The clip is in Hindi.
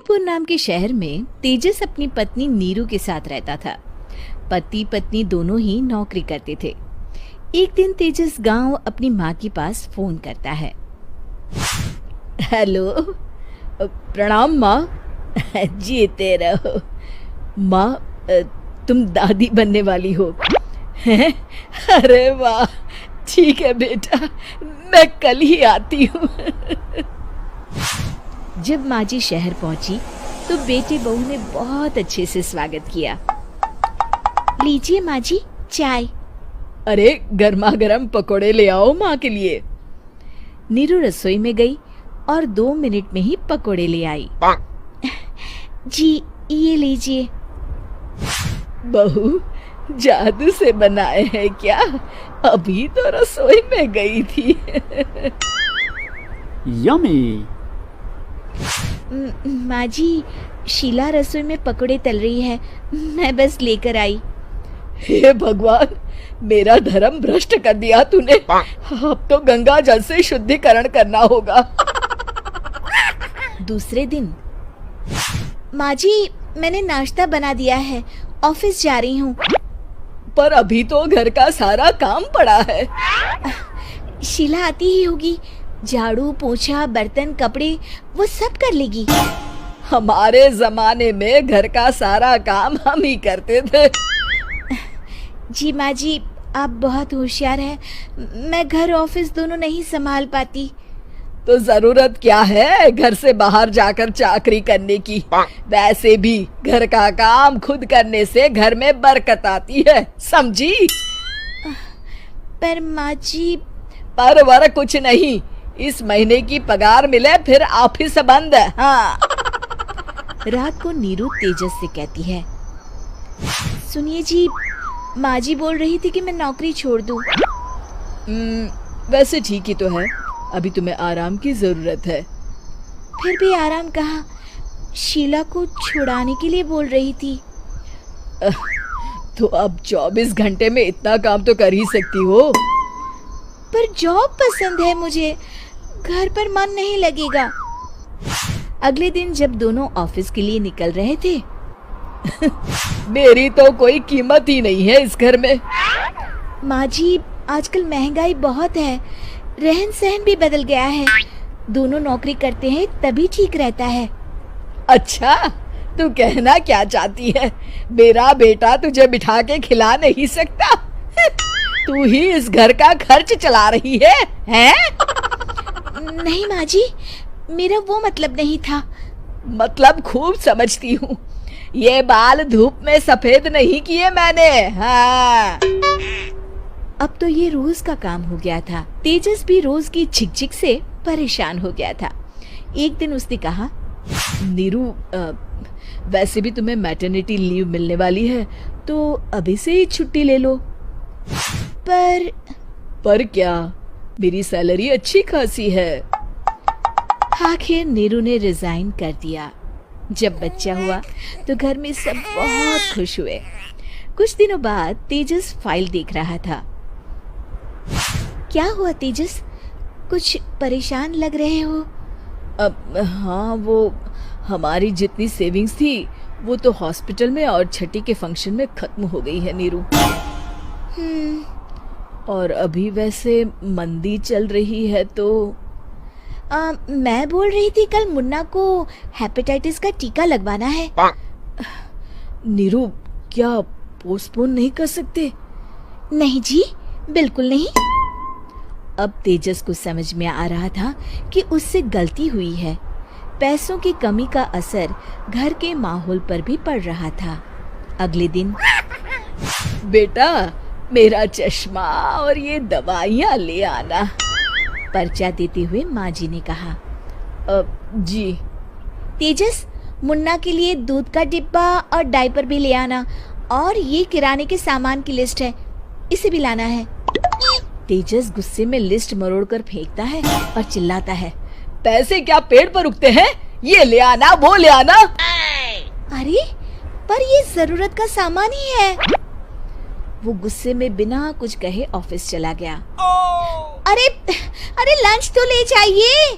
जयपुर नाम के शहर में तेजस अपनी पत्नी नीरू के साथ रहता था। पति पत्नी दोनों ही नौकरी करते थे। एक दिन तेजस गांव अपनी माँ के पास फोन करता है। हेलो, प्रणाम माँ। जीते रहो माँ, तुम दादी बनने वाली हो हैं? अरे वाह, ठीक है बेटा, मैं कल ही आती हूँ। जब माँ जी शहर पहुंची तो बेटे बहू ने बहुत अच्छे से स्वागत किया। लीजिए माँ जी चाय। अरे गर्मा गर्म पकोड़े ले आओ माँ के लिए। नीरू रसोई में गई और 2 मिनट में ही पकोड़े ले आई। जी ये लीजिए। बहू जादू से बनाए हैं क्या? अभी तो रसोई में गई थी। यम्मी। माँ जी, शीला रसोई में पकोड़े तल रही है, मैं बस लेकर आई। हे भगवान, मेरा धर्म भ्रष्ट कर दिया तूने। अब तो गंगा जल से शुद्धिकरण करना होगा। दूसरे दिन, माँ जी मैंने नाश्ता बना दिया है, ऑफिस जा रही हूँ। पर अभी तो घर का सारा काम पड़ा है। शीला आती ही होगी, झाड़ू पोछा बर्तन कपड़े वो सब कर लेगी। हमारे जमाने में घर का सारा काम हम ही करते थे। जी माँ जी, आप बहुत होशियार हैं, मैं घर ऑफिस दोनों नहीं संभाल पाती। तो जरूरत क्या है घर से बाहर जाकर चाकरी करने की? वैसे भी घर का काम खुद करने से घर में बरकत आती है, समझी? पर माँ जी। पर वर कुछ नहीं, इस महीने की पगार मिले फिर ऑफिस बंद है। हाँ। रात को नीरू तेजस से कहती है, सुनिए जी, माँ जी बोल रही थी कि मैं नौकरी छोड़ दूं। वैसे ठीक ही तो है, अभी तुम्हें आराम की जरूरत है। फिर भी आराम कहाँ, शीला को छुड़ाने के लिए बोल रही थी। तो अब 24 घंटे में इतना काम तो कर ही सकती हो। पर जॉब पसंद है मुझे, घर पर मन नहीं लगेगा। अगले दिन जब दोनों ऑफिस के लिए निकल रहे थे, मेरी तो कोई कीमत ही नहीं है इस घर में। माँ जी, आजकल महंगाई बहुत है, रहन सहन भी बदल गया है, दोनों नौकरी करते हैं तभी ठीक रहता है। अच्छा, तू कहना क्या चाहती है? मेरा बेटा तुझे बिठा के खिला नहीं सकता? तू ही इस घर का खर्च चला रही है, हैं? नहीं माँ जी, मेरा वो मतलब नहीं था। मतलब खूब समझती हूँ, ये बाल धूप में सफेद नहीं किए मैंने। हाँ। अब तो ये रोज का काम हो गया था। तेजस भी रोज की झिकझिक से परेशान हो गया था। एक दिन उसने कहा, नीरू, वैसे भी तुम्हें मैटरनिटी लीव मिलने वाली है, तो अभी से ही छुट्टी ले लो। पर क्या, मेरी सैलरी अच्छी खासी है। आखिर नीरू ने रिजाइन कर दिया। जब बच्चा हुआ तो घर में सब बहुत खुश हुए। कुछ दिनों बाद तेजस फाइल देख रहा था। क्या हुआ तेजस, कुछ परेशान लग रहे हो? हाँ, वो हमारी जितनी सेविंग्स थी वो तो हॉस्पिटल में और छठी के फंक्शन में खत्म हो गई है नीरू। और अभी वैसे मंदी चल रही है तो मैं बोल रही थी कल मुन्ना को हेपेटाइटिस का टीका लगवाना है। नीरू, क्या पोस्टपोन नहीं कर सकते? नहीं जी, बिल्कुल नहीं। अब तेजस को समझ में आ रहा था कि उससे गलती हुई है। पैसों की कमी का असर घर के माहौल पर भी पड़ रहा था। अगले दिन, बेटा मेरा चश्मा और ये दवाइयाँ ले आना, पर्चा देते हुए माँ जी ने कहा। जी। तेजस, मुन्ना के लिए दूध का डिब्बा और डायपर भी ले आना, और ये किराने के सामान की लिस्ट है, इसे भी लाना है। तेजस गुस्से में लिस्ट मरोड़कर फेंकता है और चिल्लाता है, पैसे क्या पेड़ पर उगते हैं? ये ले आना, वो ले आना। अरे पर ये जरूरत का सामान ही है। वो गुस्से में बिना कुछ कहे ऑफिस चला गया। अरे लंच तो ले जाइए।